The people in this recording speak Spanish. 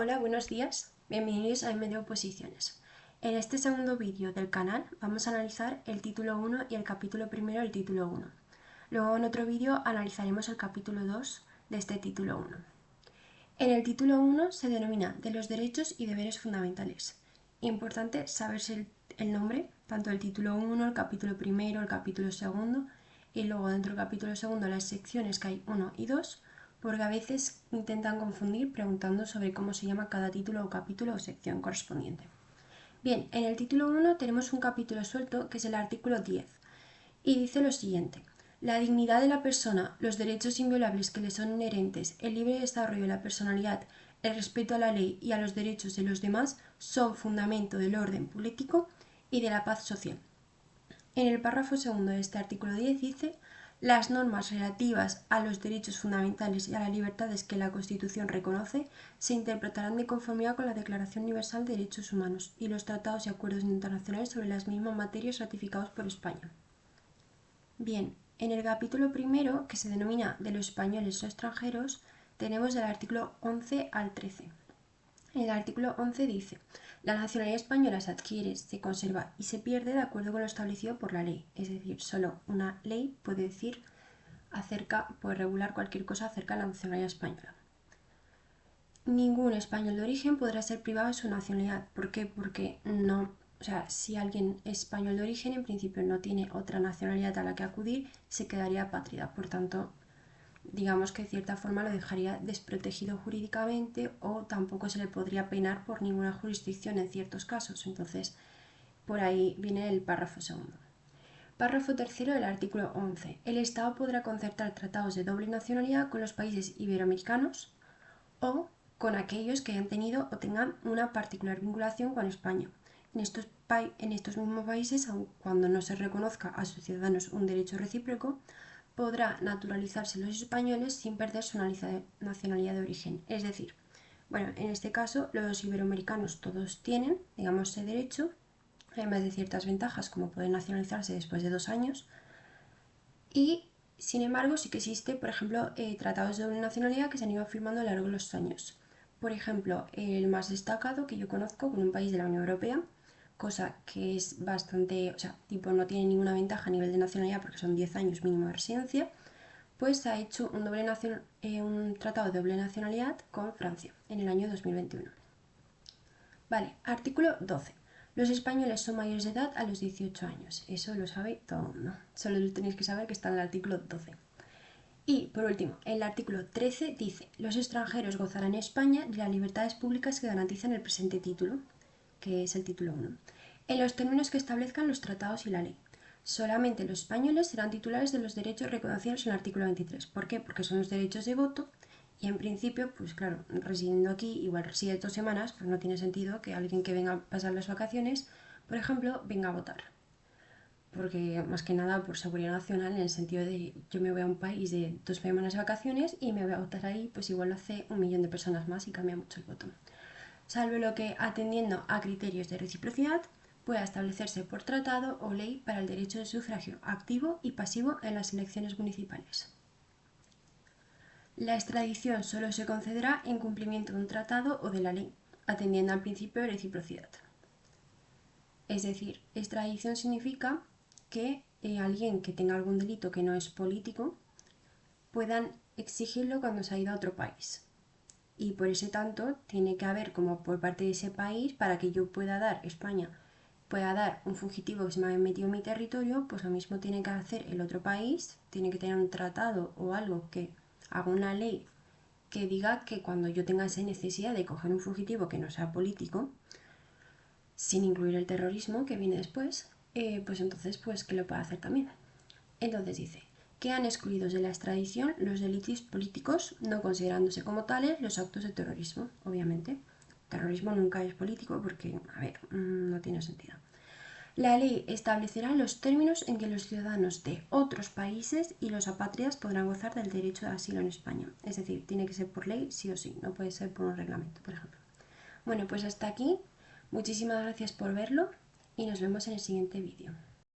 Hola, buenos días. Bienvenidos a Medio Oposiciones. En este segundo vídeo del canal vamos a analizar el título 1 y el capítulo primero del título 1. Luego en otro vídeo analizaremos el capítulo 2 de este título 1. En el título 1 se denomina de los derechos y deberes fundamentales. Importante saberse el nombre, tanto el título 1, el capítulo primero, el capítulo segundo y luego dentro del capítulo segundo las secciones que hay 1 y 2, porque a veces intentan confundir preguntando sobre cómo se llama cada título o capítulo o sección correspondiente. Bien, en el título 1 tenemos un capítulo suelto que es el artículo 10 y dice lo siguiente: la dignidad de la persona, los derechos inviolables que le son inherentes, el libre desarrollo de la personalidad, el respeto a la ley y a los derechos de los demás son fundamento del orden político y de la paz social. En el párrafo segundo de este artículo 10 dice: las normas relativas a los derechos fundamentales y a las libertades que la Constitución reconoce se interpretarán de conformidad con la Declaración Universal de Derechos Humanos y los tratados y acuerdos internacionales sobre las mismas materias ratificados por España. Bien, en el capítulo primero, que se denomina de los españoles o extranjeros, tenemos del artículo 11 al 13. El artículo 11 dice: la nacionalidad española se adquiere, se conserva y se pierde de acuerdo con lo establecido por la ley. Es decir, solo una ley puede decir puede regular cualquier cosa acerca de la nacionalidad española. Ningún español de origen podrá ser privado de su nacionalidad. ¿Por qué? Porque no, si alguien es español de origen, en principio no tiene otra nacionalidad a la que acudir, se quedaría apátrida. Por tanto, digamos que de cierta forma lo dejaría desprotegido jurídicamente o tampoco se le podría penar por ninguna jurisdicción en ciertos casos. Entonces, por ahí viene el párrafo segundo. Párrafo tercero del artículo 11. El Estado podrá concertar tratados de doble nacionalidad con los países iberoamericanos o con aquellos que hayan tenido o tengan una particular vinculación con España. En estos mismos países, aun cuando no se reconozca a sus ciudadanos un derecho recíproco, podrá naturalizarse los españoles sin perder su nacionalidad de origen. Es decir, bueno, en este caso los iberoamericanos todos tienen, digamos, ese derecho, además de ciertas ventajas como poder nacionalizarse después de 2 años. Y sin embargo sí que existe, por ejemplo, tratados de doble nacionalidad que se han ido firmando a lo largo de los años. Por ejemplo, el más destacado que yo conozco con un país de la Unión Europea, cosa que es bastante, no tiene ninguna ventaja a nivel de nacionalidad porque son 10 años mínimo de residencia, pues se ha hecho un tratado de doble nacionalidad con Francia en el año 2021. Vale, artículo 12. Los españoles son mayores de edad a los 18 años. Eso lo sabe todo el mundo. Solo tenéis que saber que está en el artículo 12. Y, por último, el artículo 13 dice: los extranjeros gozarán en España de las libertades públicas que garantizan el presente título, que es el título 1, en los términos que establezcan los tratados y la ley. Solamente los españoles serán titulares de los derechos reconocidos en el artículo 23. ¿Por qué? Porque son los derechos de voto y en principio, pues claro, residiendo aquí, igual reside 2 semanas, pues no tiene sentido que alguien que venga a pasar las vacaciones, por ejemplo, venga a votar. Porque más que nada por seguridad nacional, en el sentido de yo me voy a un país de 2 semanas de vacaciones y me voy a votar ahí, pues igual lo hace 1 millón de personas más y cambia mucho el voto. Salvo lo que, atendiendo a criterios de reciprocidad, pueda establecerse por tratado o ley para el derecho de sufragio activo y pasivo en las elecciones municipales. La extradición solo se concederá en cumplimiento de un tratado o de la ley, atendiendo al principio de reciprocidad. Es decir, extradición significa que alguien que tenga algún delito que no es político puedan exigirlo cuando se ha ido a otro país. Y por ese tanto tiene que haber como por parte de ese país, para que yo pueda dar, España, pueda dar un fugitivo que se me ha metido en mi territorio, pues lo mismo tiene que hacer el otro país, tiene que tener un tratado o algo que haga una ley que diga que cuando yo tenga esa necesidad de coger un fugitivo que no sea político, sin incluir el terrorismo que viene después, pues entonces pues que lo pueda hacer también. Entonces dice: quedan excluidos de la extradición los delitos políticos, no considerándose como tales los actos de terrorismo, obviamente. Terrorismo nunca es político porque, no tiene sentido. La ley establecerá los términos en que los ciudadanos de otros países y los apátridas podrán gozar del derecho de asilo en España. Es decir, tiene que ser por ley sí o sí, no puede ser por un reglamento, por ejemplo. Bueno, pues hasta aquí. Muchísimas gracias por verlo y nos vemos en el siguiente vídeo.